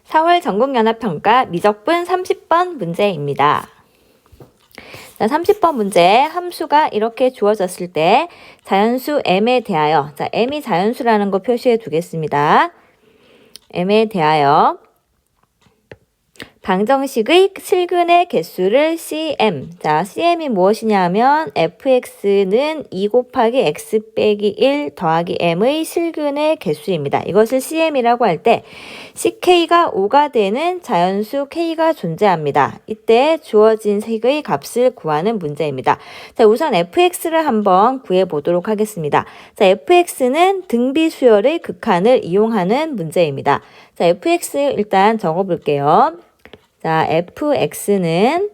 4월 전국연합평가 미적분 30번 문제입니다. 자, 30번 문제 함수가 이렇게 주어졌을 때 자연수 m에 대하여, 자, m이 자연수라는 거 표시해 두겠습니다. m에 대하여 방정식의 실근의 개수를 cm. 자, cm이 무엇이냐면 fx는 2 곱하기 x 빼기 1 더하기 m의 실근의 개수입니다. 이것을 cm이라고 할 때 ck가 5가 되는 자연수 k가 존재합니다. 이때 주어진 색의 값을 구하는 문제입니다. 자, 우선 fx를 한번 구해보도록 하겠습니다. 자, fx는 등비수열의 극한을 이용하는 문제입니다. 자, fx 일단 적어볼게요. 자, fx는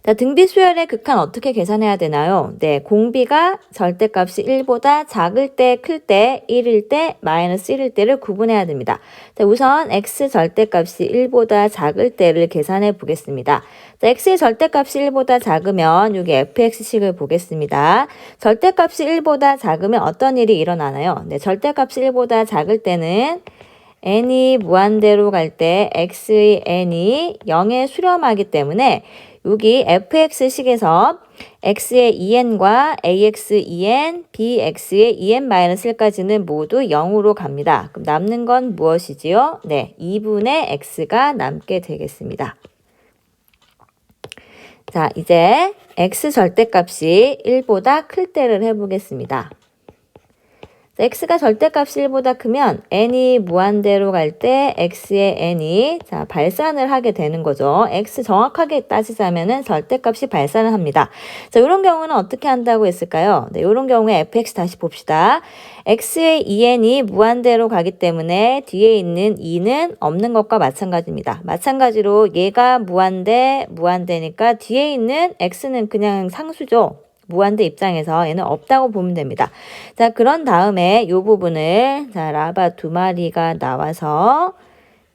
자, 등비수열의 극한 어떻게 계산해야 되나요? 네, 공비가 절대값이 1보다 작을 때, 클 때, 1일 때, 마이너스 1일 때를 구분해야 됩니다. 자, 우선 x 절대값이 1보다 작을 때를 계산해 보겠습니다. 자, x의 절대값이 1보다 작으면 여기 fx식을 보겠습니다. 절대값이 1보다 작으면 어떤 일이 일어나나요? 네, 절대값이 1보다 작을 때는 n이 무한대로 갈 때 x의 n이 0에 수렴하기 때문에 여기 fx식에서 x의 2n과 ax 2n, bx의 2n-1까지는 모두 0으로 갑니다. 그럼 남는 건 무엇이지요? 네, 2분의 x가 남게 되겠습니다. 자, 이제 x 절대값이 1보다 클 때를 해보겠습니다. x가 절대값이 1보다 크면 n이 무한대로 갈 때 x의 n이 자 발산을 하게 되는 거죠. x 정확하게 따지자면은 절대값이 발산을 합니다. 자, 이런 경우는 어떻게 한다고 했을까요? 네, 이런 경우에 fx 다시 봅시다. x의 2n이 무한대로 가기 때문에 뒤에 있는 2는 없는 것과 마찬가지입니다. 마찬가지로 얘가 무한대니까 뒤에 있는 x는 그냥 상수죠. 무한대 입장에서 얘는 없다고 보면 됩니다. 자, 그런 다음에 이 부분을 자 라바 2마리가 나와서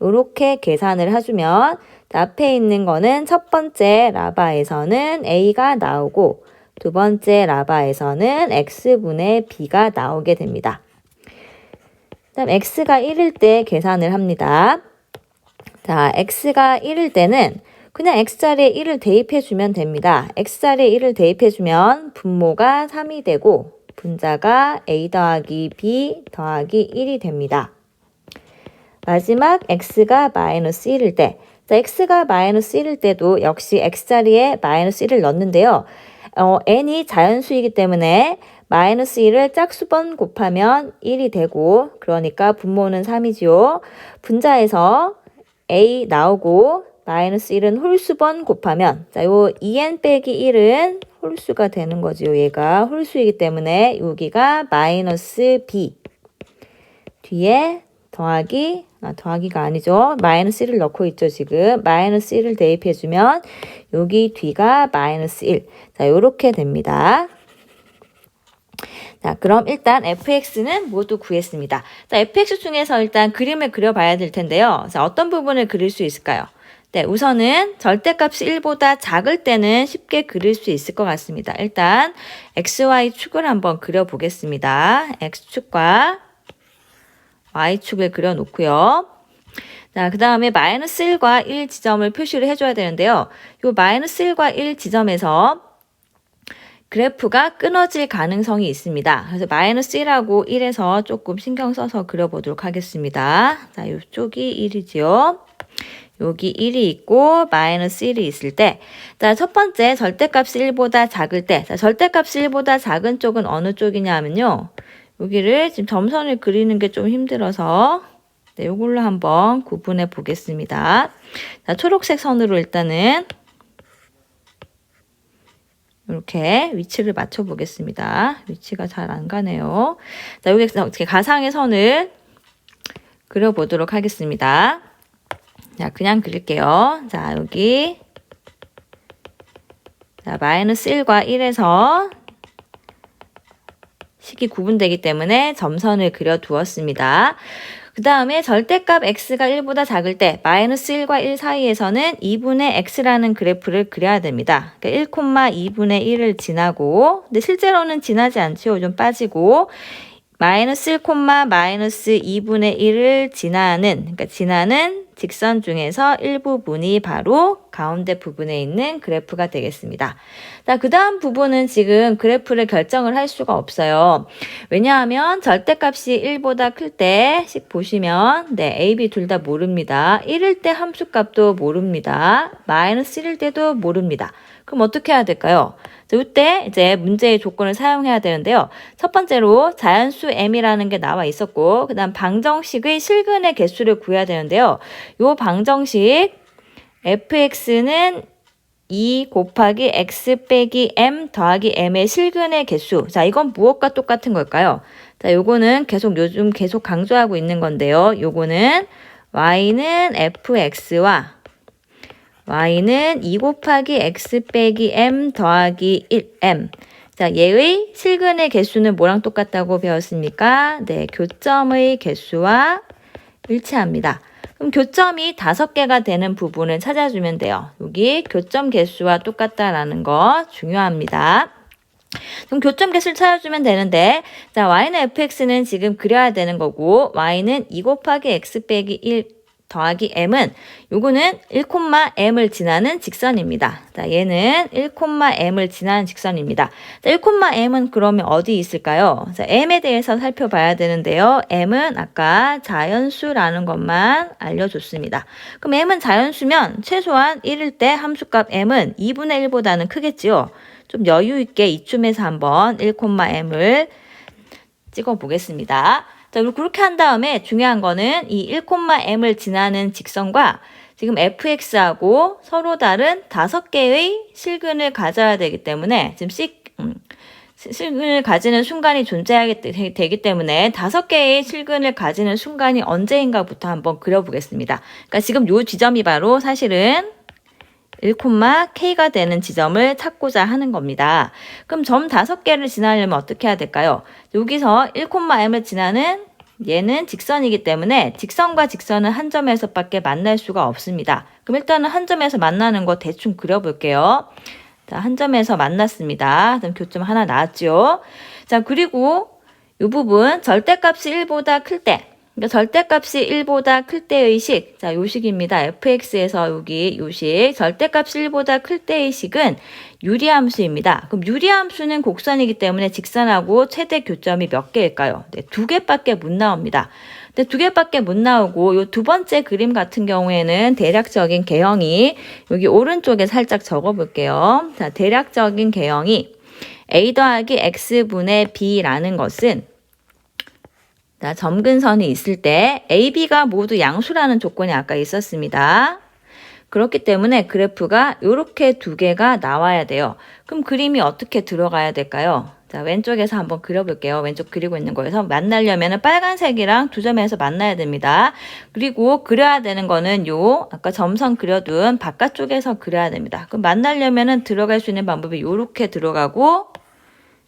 이렇게 계산을 해주면 앞에 있는 거는 첫 번째 라바에서는 a가 나오고 두 번째 라바에서는 x분의 b가 나오게 됩니다. 그다음 x가 1일 때 계산을 합니다. 자, x가 1일 때는 그냥 x자리에 1을 대입해주면 됩니다. x자리에 1을 대입해주면 분모가 3이 되고 분자가 a 더하기 b 더하기 1이 됩니다. 마지막 x가 마이너스 1일 때, 자, x가 마이너스 1일 때도 역시 x자리에 마이너스 1을 넣는데요. n이 자연수이기 때문에 마이너스 1을 짝수번 곱하면 1이 되고 그러니까 분모는 3이지요. 분자에서 a 나오고 마이너스 1은 홀수번 곱하면 자, 요 2n 빼기 1은 홀수가 되는 거죠. 얘가 홀수이기 때문에 여기가 마이너스 b 뒤에 더하기가 아니죠. 마이너스 1을 넣고 있죠. 지금 마이너스 1을 대입해주면 여기 뒤가 마이너스 1. 자, 요렇게 됩니다. 자, 그럼 일단 fx는 모두 구했습니다. 자, fx 중에서 일단 그림을 그려봐야 될 텐데요. 자, 어떤 부분을 그릴 수 있을까요? 네, 우선은 절대값이 1보다 작을 때는 쉽게 그릴 수 있을 것 같습니다. 일단 xy축을 한번 그려보겠습니다. x축과 y축을 그려놓고요. 자, 그 다음에 마이너스 1과 1 지점을 표시를 해줘야 되는데요. 이 마이너스 1과 1 지점에서 그래프가 끊어질 가능성이 있습니다. 그래서 마이너스 1하고 1에서 조금 신경 써서 그려보도록 하겠습니다. 자, 이쪽이 1이지요. 여기 1이 있고 마이너스 1이 있을 때, 자, 첫 번째 절대값이 1보다 작을 때, 자, 절대값이 1보다 작은 쪽은 어느 쪽이냐 하면요. 여기를 지금 점선을 그리는 게 좀 힘들어서 네, 이걸로 한번 구분해 보겠습니다. 자, 초록색 선으로 일단은 이렇게 위치를 맞춰 보겠습니다. 위치가 잘 안 가네요. 자, 여기서 어떻게 가상의 선을 그려 보도록 하겠습니다. 자, 그냥 그릴게요. 자, 여기 자, 마이너스 1과 1에서 식이 구분되기 때문에 점선을 그려 두었습니다. 그 다음에 절대값 x가 1보다 작을 때 마이너스 1과 1 사이에서는 2분의 x라는 그래프를 그려야 됩니다. 그러니까 1,2분의 1을 지나고 근데 실제로는 지나지 않죠. 좀 빠지고 마이너스 1, 마이너스 2분의 1을 그러니까 지나는 직선 중에서 일부분이 바로 가운데 부분에 있는 그래프가 되겠습니다. 자, 그 다음 부분은 지금 그래프를 결정을 할 수가 없어요. 왜냐하면 절대값이 1보다 클 때씩 보시면 A, B 둘 다 모릅니다. 1일 때 함수값도 모릅니다. 마이너스 1일 때도 모릅니다. 그럼 어떻게 해야 될까요? 이때 이제 문제의 조건을 사용해야 되는데요. 첫 번째로 자연수 m이라는 게 나와 있었고, 그 다음 방정식의 실근의 개수를 구해야 되는데요. 요 방정식 fx는 2 곱하기 x 빼기 m 더하기 m의 실근의 개수. 자, 이건 무엇과 똑같은 걸까요? 자, 요거는 요즘 계속 강조하고 있는 건데요. 요거는 y는 fx와 y는 2 곱하기 x 빼기 m 더하기 1m. 자, 얘의 실근의 개수는 뭐랑 똑같다고 배웠습니까? 네, 교점의 개수와 일치합니다. 그럼 교점이 5개가 되는 부분을 찾아주면 돼요. 여기 교점 개수와 똑같다라는 거 중요합니다. 그럼 교점 개수를 찾아주면 되는데, 자, y는 fx는 지금 그려야 되는 거고, y는 2 곱하기 x 빼기 1 더하기 m은 요거는 1,m을 지나는 직선입니다. 자, 얘는 1,m을 지나는 직선입니다. 자, 1,m은 그러면 어디 있을까요? 자, m에 대해서 살펴봐야 되는데요. m은 아까 자연수라는 것만 알려줬습니다. 그럼 m은 자연수면 최소한 1일 때 함수값 m은 2분의 1보다는 크겠지요. 좀 여유 있게 이쯤에서 한번 1,m을 찍어 보겠습니다. 자, 그리고 그렇게 한 다음에 중요한 거는 이 1,m을 지나는 직선과 지금 fx하고 서로 다른 5개의 실근을 가져야 되기 때문에 지금 실근을 가지는 순간이 존재하게 되기 때문에 5개의 실근을 가지는 순간이 언제인가부터 한번 그려보겠습니다. 그러니까 지금 요 지점이 바로 사실은 1,k가 되는 지점을 찾고자 하는 겁니다. 그럼 점 5개를 지나려면 어떻게 해야 될까요? 여기서 1,m을 지나는 얘는 직선이기 때문에 직선과 직선은 한 점에서밖에 만날 수가 없습니다. 그럼 일단은 한 점에서 만나는 거 대충 그려볼게요. 자, 한 점에서 만났습니다. 그럼 교점 하나 나왔죠. 자, 그리고 이 부분 절대값이 1보다 클 때, 그러니까 절대값이 1보다 클 때의 식, 자, 요 식입니다. fx에서 여기 요 식, 절대값이 1보다 클 때의 식은 유리함수입니다. 그럼 유리함수는 곡선이기 때문에 직선하고 최대 교점이 몇 개일까요? 네, 2개밖에 못 나옵니다. 근데 2개밖에 못 나오고 요 두 번째 그림 같은 경우에는 대략적인 개형이 여기 오른쪽에 살짝 적어 볼게요. 자, 대략적인 개형이 a 더하기 x분의 b라는 것은 자, 점근선이 있을 때 a, b가 모두 양수라는 조건이 아까 있었습니다. 그렇기 때문에 그래프가 이렇게 2개가 나와야 돼요. 그럼 그림이 어떻게 들어가야 될까요? 자, 왼쪽에서 한번 그려볼게요. 왼쪽 그리고 있는 거에서 만나려면 빨간색이랑 2점에서 만나야 됩니다. 그리고 그려야 되는 거는 요 아까 점선 그려둔 바깥쪽에서 그려야 됩니다. 그럼 만나려면 들어갈 수 있는 방법이 요렇게 들어가고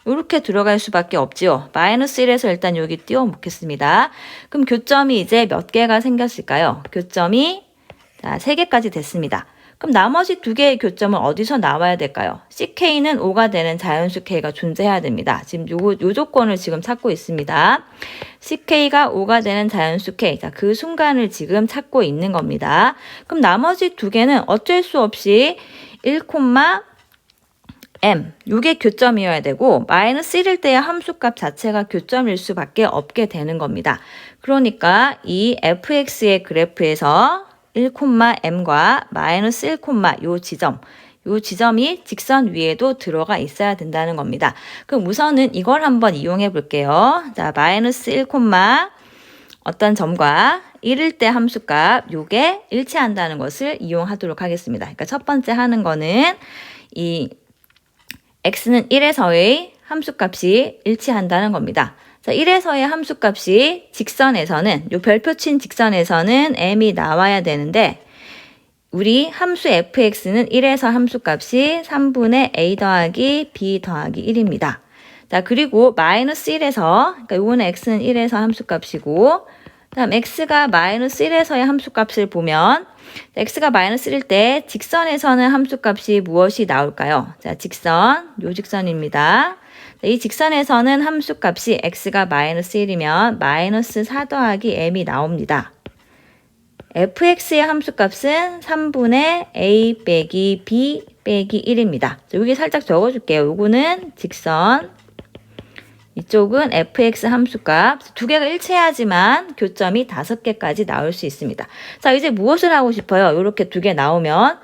이렇게 들어갈 수밖에 없지요. 마이너스 1에서 일단 여기 띄워 놓겠습니다. 그럼 교점이 이제 몇 개가 생겼을까요? 교점이 자, 3개까지 됐습니다. 그럼 나머지 2개의 교점은 어디서 나와야 될까요? CK는 5가 되는 자연수 K가 존재해야 됩니다. 지금 요 조건을 지금 찾고 있습니다. CK가 5가 되는 자연수 K. 자, 그 순간을 지금 찾고 있는 겁니다. 그럼 나머지 2개는 어쩔 수 없이 1,m 요게 교점이어야 되고 마이너스 1일 때의 함수값 자체가 교점일 수밖에 없게 되는 겁니다. 그러니까 이 fx의 그래프에서 1,m과 마이너스 1, 요 지점이 직선 위에도 들어가 있어야 된다는 겁니다. 그럼 우선은 이걸 한번 이용해 볼게요. 자, 마이너스 1, 어떤 점과 1일 때 함수값 요게 일치한다는 것을 이용하도록 하겠습니다. 그러니까 첫 번째 하는 거는 이 x는 1에서의 함수값이 일치한다는 겁니다. 자, 1에서의 함수값이 직선에서는 요 별표 친 직선에서는 m이 나와야 되는데 우리 함수 fx는 1에서 함수값이 3분의 a 더하기 b 더하기 1입니다. 자, 그리고 마이너스 1에서 그러니까 요거는 x는 1에서 함수값이고 다음 x가 마이너스 1에서의 함수값을 보면 x가 마이너스 1일 때 직선에서는 함수값이 무엇이 나올까요? 자, 직선, 요 직선입니다. 이 직선에서는 함수값이 x가 마이너스 1이면 마이너스 4 더하기 m이 나옵니다. fx의 함수값은 3분의 a 빼기 b 빼기 1입니다. 여기 살짝 적어줄게요. 요거는 직선, 이쪽은 fx 함수값. 두 개가 일치해야지만 교점이 5개까지 나올 수 있습니다. 자, 이제 무엇을 하고 싶어요? 이렇게 두 개 나오면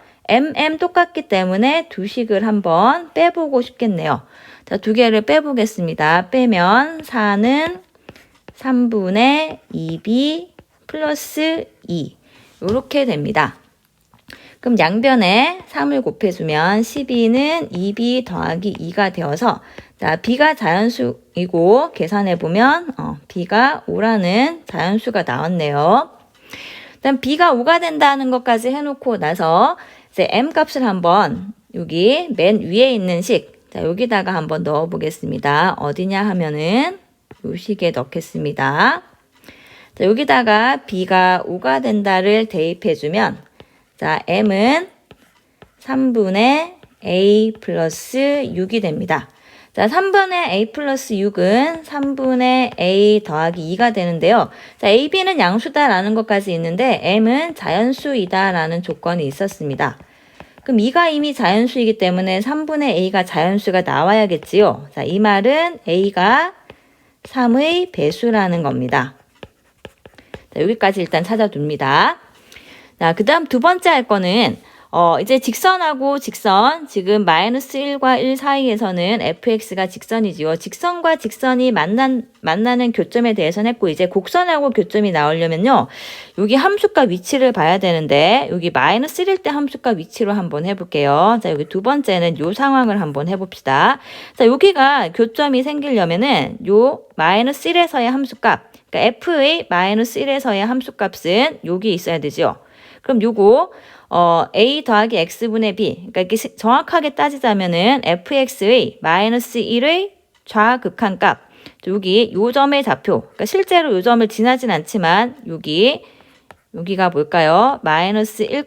똑같기 때문에 두 식을 한번 빼보고 싶겠네요. 자, 두 개를 빼보겠습니다. 빼면 4는 3분의 2b 플러스 2 이렇게 됩니다. 그럼 양변에 3을 곱해주면 12는 2b 더하기 2가 되어서 자, b가 자연수이고 계산해보면 b가 5라는 자연수가 나왔네요. 일단 b가 5가 된다는 것까지 해놓고 나서 이제 m 값을 한번 여기 맨 위에 있는 식, 자, 여기다가 한번 넣어 보겠습니다. 어디냐 하면은 요 식에 넣겠습니다. 자, 여기다가 b가 5가 된다를 대입해주면 자, m은 3분의 a 플러스 6이 됩니다. 자, 3분의 a 플러스 6은 3분의 a 더하기 2가 되는데요. 자, ab는 양수다라는 것까지 있는데 m은 자연수이다라는 조건이 있었습니다. 그럼 2가 이미 자연수이기 때문에 3분의 a가 자연수가 나와야겠지요. 자, 이 말은 a가 3의 배수라는 겁니다. 자, 여기까지 일단 찾아둡니다. 자, 그 다음 두 번째 할 거는 이제 직선하고 직선, 지금 마이너스 1과 1 사이에서는 fx가 직선이지요. 직선과 직선이 만나는 교점에 대해서는 했고, 이제 곡선하고 교점이 나오려면요. 여기 함수값 위치를 봐야 되는데, 여기 마이너스 1일 때 함수값 위치로 한번 해볼게요. 자, 여기 두 번째는 요 상황을 한번 해봅시다. 자, 여기가 교점이 생기려면은 요 마이너스 1에서의 함수값, 그러니까 f의 마이너스 1에서의 함수값은 여기 있어야 되죠. 그럼 요거 a 더하기 x분의 b, 그러니까 이렇게 정확하게 따지자면은 fx의 마이너스 1의 좌극한값, 여기 요 점의 좌표, 그러니까 실제로 요 점을 지나진 않지만 여기가 뭘까요? 마이너스 1,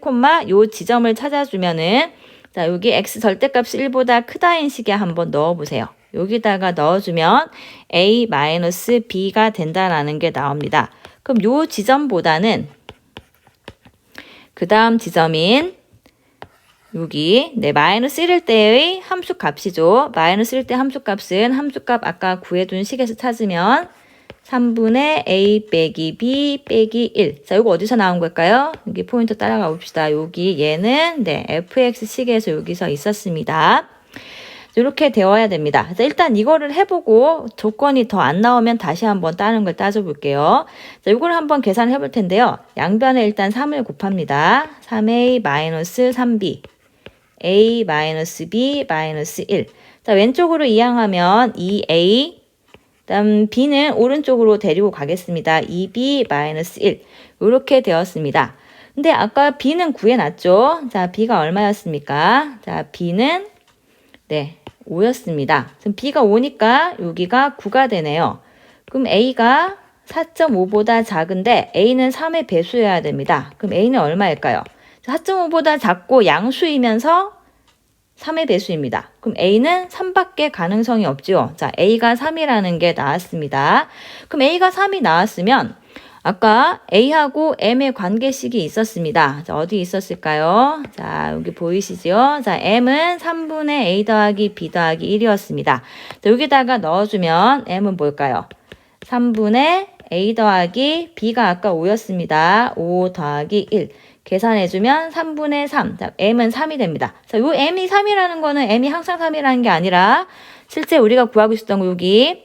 요 지점을 찾아주면은 자, 여기 x 절대값이 1보다 크다인 식에 한번 넣어보세요. 여기다가 넣어주면 a 마이너스 b가 된다라는 게 나옵니다. 그럼 요 지점보다는 그 다음 지점인 여기 마이너스 1일 때의 함수값이죠. 마이너스 1일 때 함수값은 함수값 아까 구해둔 식에서 찾으면 3분의 a 빼기 b 빼기 1. 자, 이거 어디서 나온 걸까요? 여기 포인트 따라가 봅시다. 여기 얘는 fx 식에서 여기서 있었습니다. 이렇게 되어야 됩니다. 그래서 일단 이거를 해보고 조건이 더 안 나오면 다시 한번 다른 걸 따져볼게요. 자, 이걸 한번 계산해 볼 텐데요. 양변에 일단 3을 곱합니다. 3a 마이너스 3b a 마이너스 b 마이너스 1. 자, 왼쪽으로 이항하면 2a 그다음 b는 오른쪽으로 데리고 가겠습니다. 2b 마이너스 1 이렇게 되었습니다. 근데 아까 b는 구해놨죠. 자, b가 얼마였습니까? 자, b는 5였습니다. 그럼 b가 5니까 여기가 9가 되네요. 그럼 a가 4.5보다 작은데 a는 3의 배수여야 됩니다. 그럼 a는 얼마일까요? 4.5보다 작고 양수이면서 3의 배수입니다. 그럼 a는 3밖에 가능성이 없죠. 자, a가 3이라는 게 나왔습니다. 그럼 a가 3이 나왔으면 아까 a하고 m의 관계식이 있었습니다. 자, 어디 있었을까요? 자, 여기 보이시죠? 자, m은 3분의 a 더하기 b 더하기 1이었습니다. 자, 여기다가 넣어주면 m은 뭘까요? 3분의 a 더하기 b가 아까 5였습니다. 5 더하기 1. 계산해주면 3분의 3. 자, m은 3이 됩니다. 자, 요 m이 3이라는 거는 m이 항상 3이라는 게 아니라 실제 우리가 구하고 있었던 거 여기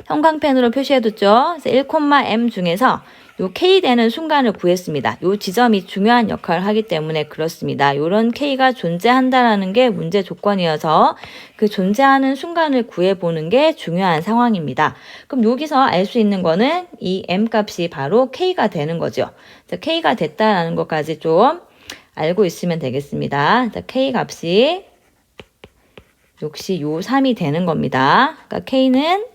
형광펜으로 표시해뒀죠. 1,m 중에서 요 k 되는 순간을 구했습니다. 요 지점이 중요한 역할을 하기 때문에 그렇습니다. 요런 k가 존재한다라는 게 문제 조건이어서 그 존재하는 순간을 구해보는 게 중요한 상황입니다. 그럼 여기서 알 수 있는 거는 이 m 값이 바로 k가 되는 거죠. 자, k가 됐다라는 것까지 좀 알고 있으면 되겠습니다. 자, k 값이 역시 요 3이 되는 겁니다. 그러니까 k는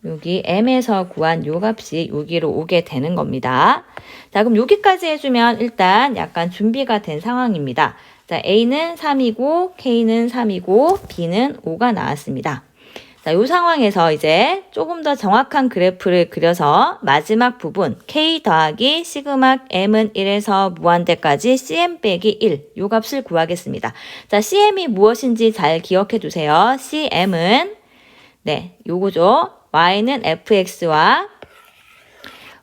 여기 m에서 구한 요 값이 여기로 오게 되는 겁니다. 자, 그럼 여기까지 해주면 일단 약간 준비가 된 상황입니다. 자, A는 3이고, K는 3이고, B는 5가 나왔습니다. 자, 이 상황에서 이제 조금 더 정확한 그래프를 그려서 마지막 부분 K 더하기 시그마 M은 1에서 무한대까지 CM 빼기 1, 요 값을 구하겠습니다. 자, CM이 무엇인지 잘 기억해 두세요. CM은 네, 요거죠. Y는 fx와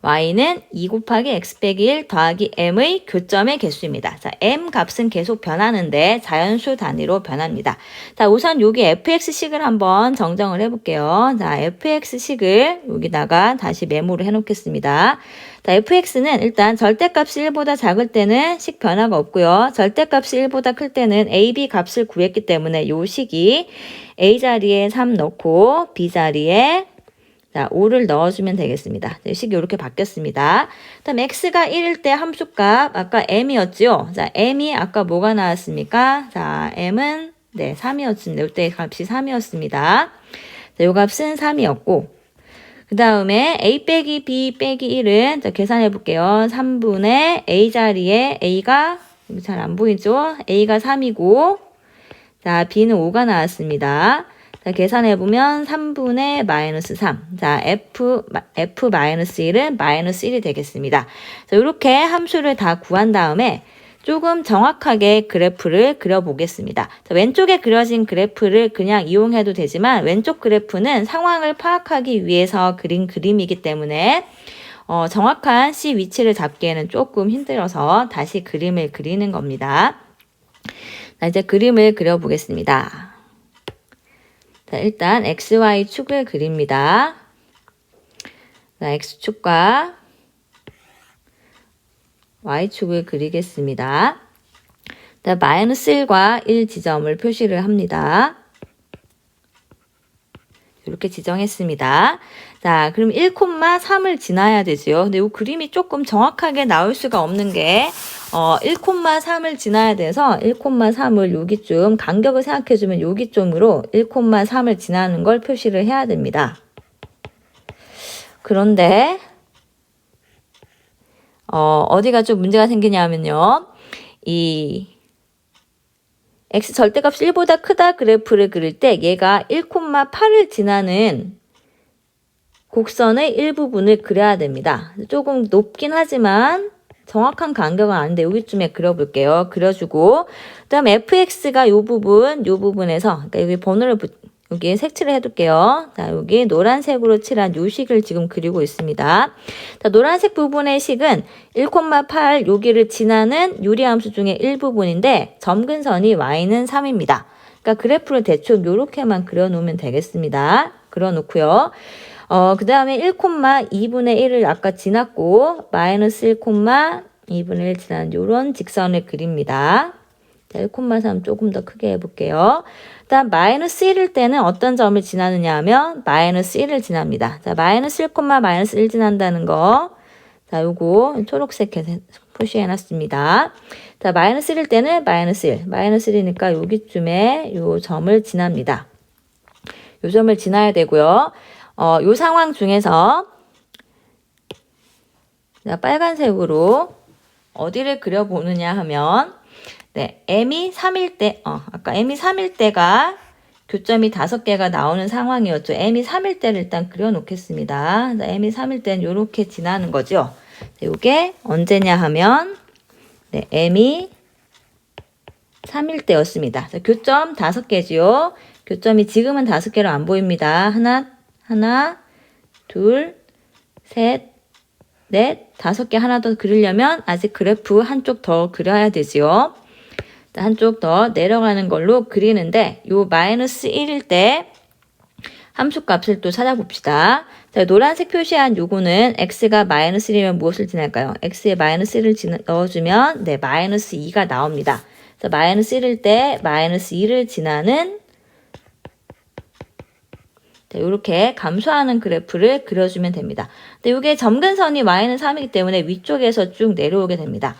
y는 2 곱하기 x 빼기 1 더하기 m의 교점의 개수입니다. 자, m 값은 계속 변하는데 자연수 단위로 변합니다. 자, 우선 여기 fx식을 한번 정정을 해볼게요. 자, fx식을 여기다가 다시 메모를 해놓겠습니다. 자, fx는 일단 절대값이 1보다 작을 때는 식 변화가 없고요. 절대값이 1보다 클 때는 a, b 값을 구했기 때문에 요 식이 a 자리에 3 넣고 b 자리에 자, 5를 넣어주면 되겠습니다. 식이 이렇게 바뀌었습니다. 다음 x가 1일 때 함수값 아까 m이었죠. 자, m이 아까 뭐가 나왔습니까? 자, m은 네 3이었습니다. 이때 값이 3이었습니다. 자, 요 값은 3이었고 그 다음에 a 빼기 b 빼기 1은 자, 계산해 볼게요. 3분의 a 자리에 a가 잘 안 보이죠? a가 3이고 자, b는 5가 나왔습니다. 자, 계산해보면 3분의 마이너스 3. 자, f-1은 마이너스 1이 되겠습니다. 자, 이렇게 함수를 다 구한 다음에 조금 정확하게 그래프를 그려보겠습니다. 자, 왼쪽에 그려진 그래프를 그냥 이용해도 되지만 왼쪽 그래프는 상황을 파악하기 위해서 그린 그림이기 때문에 정확한 C 위치를 잡기에는 조금 힘들어서 다시 그림을 그리는 겁니다. 자, 이제 그림을 그려보겠습니다. 자, 일단 XY축을 그립니다. 자, X축과 Y축을 그리겠습니다. 자, 마이너스 1과 1 지점을 표시를 합니다. 이렇게 지정했습니다. 자, 그럼 1,3을 지나야 되죠. 근데 이 그림이 조금 정확하게 나올 수가 없는 게 1,3을 지나야 돼서 1,3을 여기쯤 간격을 생각해주면 여기쯤으로 1,3을 지나는 걸 표시를 해야 됩니다. 그런데 어디가 좀 문제가 생기냐면요. 이 x 절대값 1보다 크다 그래프를 그릴 때 얘가 1,8을 지나는 곡선의 일부분을 그려야 됩니다. 조금 높긴 하지만 정확한 간격은 아닌데 여기쯤에 그려볼게요. 그려주고 그 다음에 fx가 요 부분에서 그러니까 여기 번호를 여기 색칠을 해둘게요. 자, 여기 노란색으로 칠한 요 식을 지금 그리고 있습니다. 자, 노란색 부분의 식은 1,8 여기를 지나는 유리함수 중에 일부분인데 점근선이 y는 3입니다. 그러니까 그래프를 대충 요렇게만 그려놓으면 되겠습니다. 그려놓고요. 그 다음에 1,2분의 1을 아까 지났고 마이너스 1,2분의 1 지난 요런 직선을 그립니다. 자, 1,3 조금 더 크게 해볼게요. 다음 마이너스 1일 때는 어떤 점을 지나느냐 하면 마이너스 1을 지납니다. 자, 마이너스 1, 마이너스 1 지난다는 거. 자, 요거 초록색 표시해놨습니다. 자, 마이너스 1일 때는 마이너스 1. 마이너스 1이니까 여기쯤에 요 점을 지납니다. 요 점을 지나야 되고요. 요 상황 중에서 자, 빨간색으로 어디를 그려보느냐 하면 네, m이 3일 때, 아까 m이 3일 때가 교점이 5개가 나오는 상황이었죠. m이 3일 때를 일단 그려놓겠습니다. 자, m이 3일 때는 이렇게 지나는 거죠. 이게 언제냐 하면 네, m이 3일 때였습니다. 자, 교점 5개지요. 교점이 지금은 5개로 안 보입니다. 하나, 둘, 셋, 넷, 5개 하나 더 그리려면 아직 그래프 한쪽 더 그려야 되지요. 한쪽 더 내려가는 걸로 그리는데 요 마이너스 1일 때 함수값을 또 찾아봅시다. 자, 노란색 표시한 요거는 x가 마이너스 1이면 무엇을 지날까요? x에 마이너스 1을 넣어주면 네, 마이너스 2가 나옵니다. 자, 마이너스 1일 때 마이너스 2를 지나는 이렇게 감소하는 그래프를 그려주면 됩니다. 근데 이게 점근선이 y는 3이기 때문에 위쪽에서 쭉 내려오게 됩니다.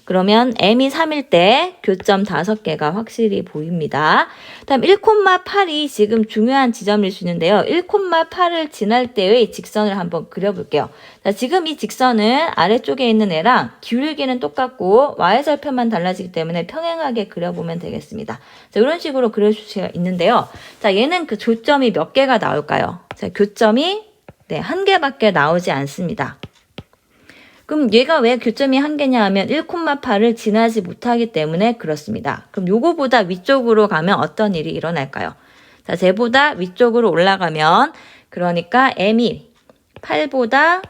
그러면 m이 3일 때 교점 5개가 확실히 보입니다. 다음 1,8이 지금 중요한 지점일 수 있는데요. 1,8을 지날 때의 직선을 한번 그려볼게요. 자, 지금 이 직선은 아래쪽에 있는 애랑 기울기는 똑같고 y절편만 달라지기 때문에 평행하게 그려보면 되겠습니다. 자, 이런 식으로 그려줄 수가 있는데요. 자, 얘는 그 교점이 몇 개가 나올까요? 자, 교점이 1개밖에 나오지 않습니다. 그럼 얘가 왜 교점이 1개냐 하면 1,8을 지나지 못하기 때문에 그렇습니다. 그럼 요거보다 위쪽으로 가면 어떤 일이 일어날까요? 자, 쟤보다 위쪽으로 올라가면 그러니까 m이 8보다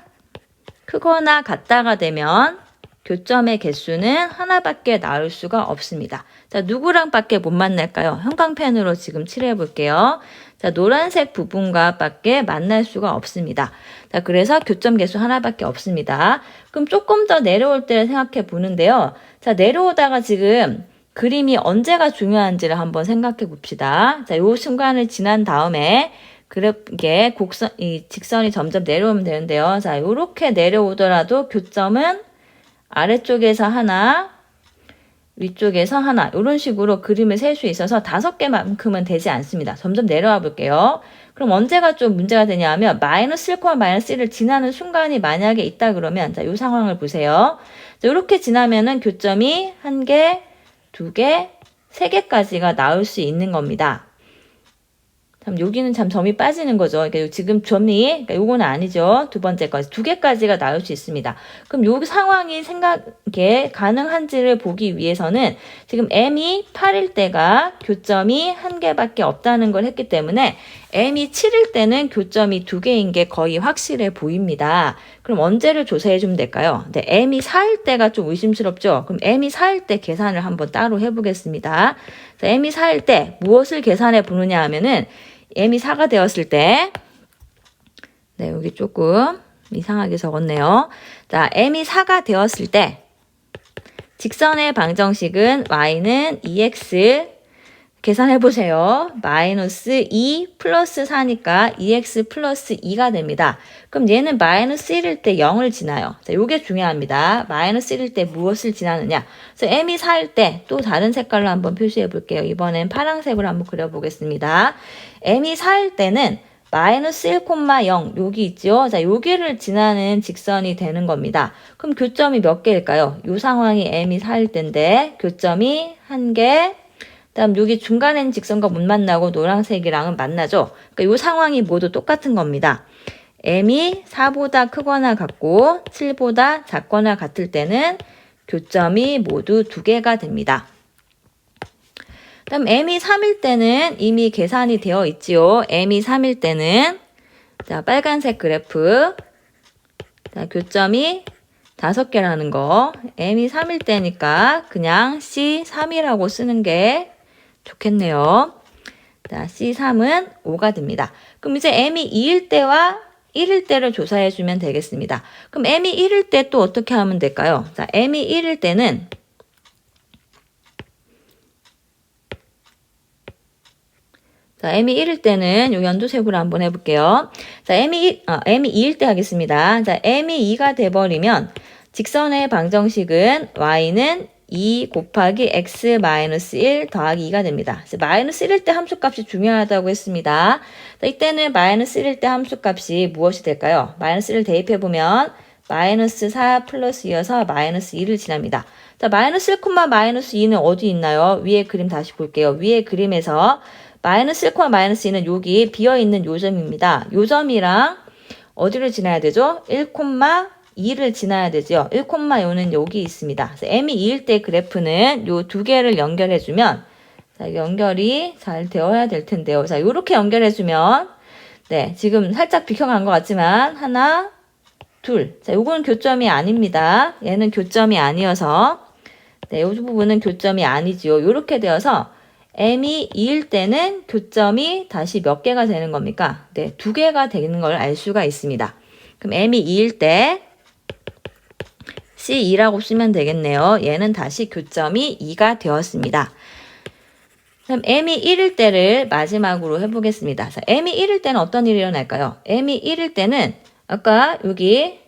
크거나 같다가 되면 교점의 개수는 하나밖에 나올 수가 없습니다. 자, 누구랑 밖에 못 만날까요? 형광펜으로 지금 칠해 볼게요. 자, 노란색 부분과 밖에 만날 수가 없습니다. 자, 그래서 교점 개수 하나밖에 없습니다. 그럼 조금 더 내려올 때를 생각해 보는데요. 자, 내려오다가 지금 그림이 언제가 중요한지를 한번 생각해 봅시다. 자, 요 순간을 지난 다음에 이게 이 직선이 점점 내려오면 되는데요. 자, 요렇게 내려오더라도 교점은 아래쪽에서 하나, 위쪽에서 하나 이런 식으로 그림을 셀 수 있어서 5개만큼은 되지 않습니다. 점점 내려와 볼게요. 그럼 언제가 좀 문제가 되냐 하면 마이너스 1, 마이너스 1을 지나는 순간이 만약에 있다 그러면 자, 이 상황을 보세요. 자, 이렇게 지나면은 교점이 1개, 2개, 3개까지가 나올 수 있는 겁니다. 참 여기는 참 점이 빠지는 거죠. 그러니까 지금 점이 그러니까 요거는 아니죠. 두 번째 거지 2개까지가 나올 수 있습니다. 그럼 요 상황이 생각에 가능한지를 보기 위해서는 지금 m이 8일 때가 교점이 1개밖에 없다는 걸 했기 때문에 m이 7일 때는 교점이 2개인 게 거의 확실해 보입니다. 그럼 언제를 조사해 주면 될까요? 네, m이 4일 때가 좀 의심스럽죠. 그럼 m이 4일 때 계산을 한번 따로 해보겠습니다. 자, m이 4일 때 무엇을 계산해 보느냐 하면은 m이 4가 되었을 때, 네, 여기 조금 이상하게 적었네요. 자, m이 4가 되었을 때, 직선의 방정식은 y는 2x, 계산해보세요. 마이너스 2 플러스 4니까 2x 플러스 2가 됩니다. 그럼 얘는 마이너스 1일 때 0을 지나요. 자, 요게 중요합니다. 마이너스 1일 때 무엇을 지나느냐. 그래서 m이 4일 때 또 다른 색깔로 한번 표시해 볼게요. 이번엔 파란색으로 한번 그려보겠습니다. m이 4일 때는 마이너스 1,0 여기 있죠. 자, 여기를 지나는 직선이 되는 겁니다. 그럼 교점이 몇 개일까요? 이 상황이 m이 4일 때인데 교점이 1개, 다음 여기 중간엔 직선과 못 만나고 노란색이랑은 만나죠. 그러니까 이 상황이 모두 똑같은 겁니다. m이 4보다 크거나 같고 7보다 작거나 같을 때는 교점이 모두 2개가 됩니다. 다음 m이 3일 때는 이미 계산이 되어 있지요. m이 3일 때는 자, 빨간색 그래프 자, 교점이 5개라는 거 m이 3일 때니까 그냥 C3이라고 쓰는 게 좋겠네요. 자, C3은 5가 됩니다. 그럼 이제 m이 2일 때와 1일 때를 조사해 주면 되겠습니다. 그럼 m이 1일 때 또 어떻게 하면 될까요? 자, m이 1일 때는 자, m이 1일 때는 요 연두색으로 한번 해볼게요. 자, m이 2일 때 하겠습니다. 자, m이 2가 돼버리면 직선의 방정식은 y는 2 곱하기 x 마이너스 1 더하기 2가 됩니다. 마이너스 1일 때 함수값이 중요하다고 했습니다. 자, 이때는 마이너스 1일 때 함수값이 무엇이 될까요? 마이너스 1을 대입해보면 마이너스 4 플러스 2여서 마이너스 2를 지납니다. 자, 마이너스 1, 마이너스 2는 어디 있나요? 위에 그림 다시 볼게요. 위에 그림에서 마이너스 1, 마이너스 2는 여기 비어있는 요점입니다. 요점이랑 어디를 지나야 되죠? 1,2를 지나야 되죠. 1,5는 여기 있습니다. 그래서 m이 2일 때 그래프는 요 두 개를 연결해주면 자, 연결이 잘 되어야 될 텐데요. 자, 요렇게 연결해주면 네, 지금 살짝 비켜간 것 같지만 하나, 둘. 자, 요거는 교점이 아닙니다. 얘는 교점이 아니어서 네, 요 부분은 교점이 아니지요. 요렇게 되어서 m이 2일 때는 교점이 다시 몇 개가 되는 겁니까? 네, 2개가 되는 걸 알 수가 있습니다. 그럼 m이 2일 때 C2라고 쓰면 되겠네요. 얘는 다시 교점이 2가 되었습니다. 그럼 m이 1일 때를 마지막으로 해보겠습니다. 자, m이 1일 때는 어떤 일이 일어날까요? m이 1일 때는 아까 여기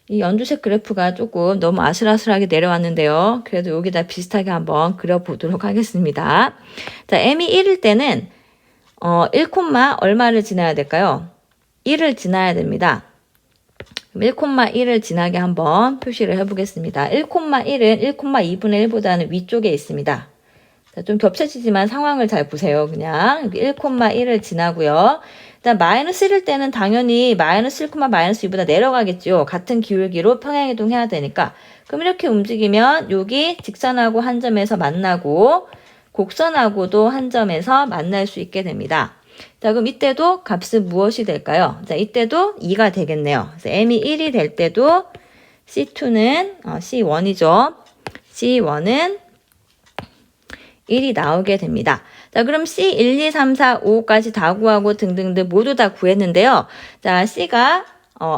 이 연두색 그래프가 조금 너무 아슬아슬하게 내려왔는데요. 그래도 여기다 비슷하게 한번 그려보도록 하겠습니다. 자, m이 1일 때는 1, 얼마를 지나야 될까요? 1을 지나야 됩니다. 1,1을 지나게 한번 표시를 해보겠습니다. 1,1은 1,2분의 1보다는 위쪽에 있습니다. 자, 좀 겹쳐지지만 상황을 잘 보세요. 그냥 1,1을 지나고요. 일단 마이너스 1일 때는 당연히 마이너스 1, 마이너스 2보다 내려가겠죠. 같은 기울기로 평행이동 해야 되니까. 그럼 이렇게 움직이면 여기 직선하고 한 점에서 만나고 곡선하고도 한 점에서 만날 수 있게 됩니다. 자, 그럼 이때도 값은 무엇이 될까요? 자, 이때도 2가 되겠네요. 그래서 m이 1이 될 때도 C2는 C1이죠. C1은 1이 나오게 됩니다. 자, 그럼 C 1, 2, 3, 4, 5까지 다 구하고 등등등 모두 다 구했는데요. 자, C가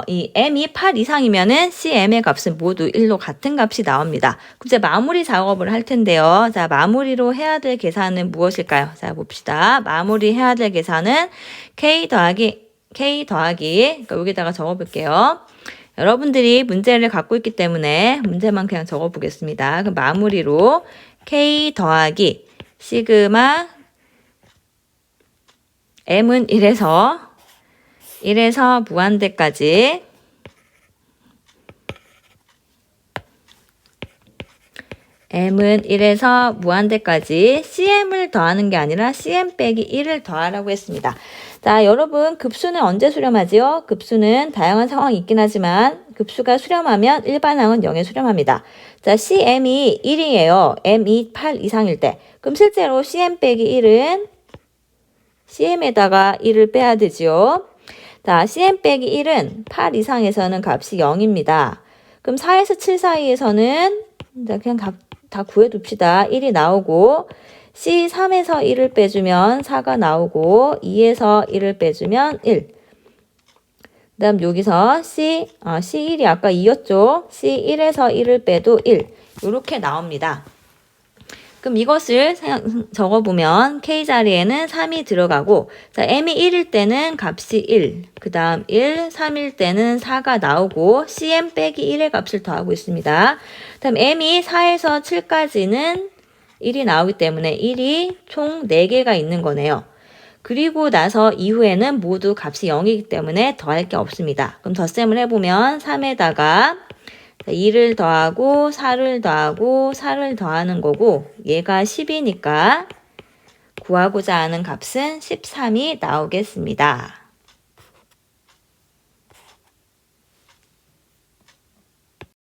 이 m이 8 이상이면은 CM의 값은 모두 1로 같은 값이 나옵니다. 그럼 이제 마무리 작업을 할 텐데요. 자, 마무리로 해야 될 계산은 무엇일까요? 자, 봅시다. 마무리 해야 될 계산은 K 더하기 그러니까 여기다가 적어 볼게요. 여러분들이 문제를 갖고 있기 때문에 문제만 그냥 적어 보겠습니다. 그럼 마무리로 K 더하기 시그마 M은 1에서 무한대까지 M은 1에서 무한대까지 CM을 더하는 게 아니라 CM 빼기 1을 더하라고 했습니다. 자, 여러분 급수는 언제 수렴하지요? 급수는 다양한 상황이 있긴 하지만 급수가 수렴하면 일반항은 0에 수렴합니다. 자, CM이 1이에요. M이 8 이상일 때. 그럼 실제로 CM 빼기 1은 CM에다가 1을 빼야 되지요. 자, CM 빼기 1은 8 이상에서는 값이 0입니다. 그럼 4에서 7 사이에서는 그냥 다 구해둡시다. 1이 나오고 C3에서 1을 빼주면 4가 나오고 2에서 1을 빼주면 1. 그 다음 여기서 C1이 아까 2였죠. C1에서 1을 빼도 1. 이렇게 나옵니다. 그럼 이것을 적어보면 K자리에는 3이 들어가고 자, M이 1일 때는 값이 1, 그 다음 1, 3일 때는 4가 나오고 CM 빼기 1의 값을 더하고 있습니다. 다음 M이 4에서 7까지는 1이 나오기 때문에 1이 총 4개가 있는 거네요. 그리고 나서 이후에는 모두 값이 0이기 때문에 더할 게 없습니다. 그럼 덧셈을 해보면 3에다가 2를 더하고 4를 더하고 4를 더하는 거고 얘가 10이니까 구하고자 하는 값은 13이 나오겠습니다.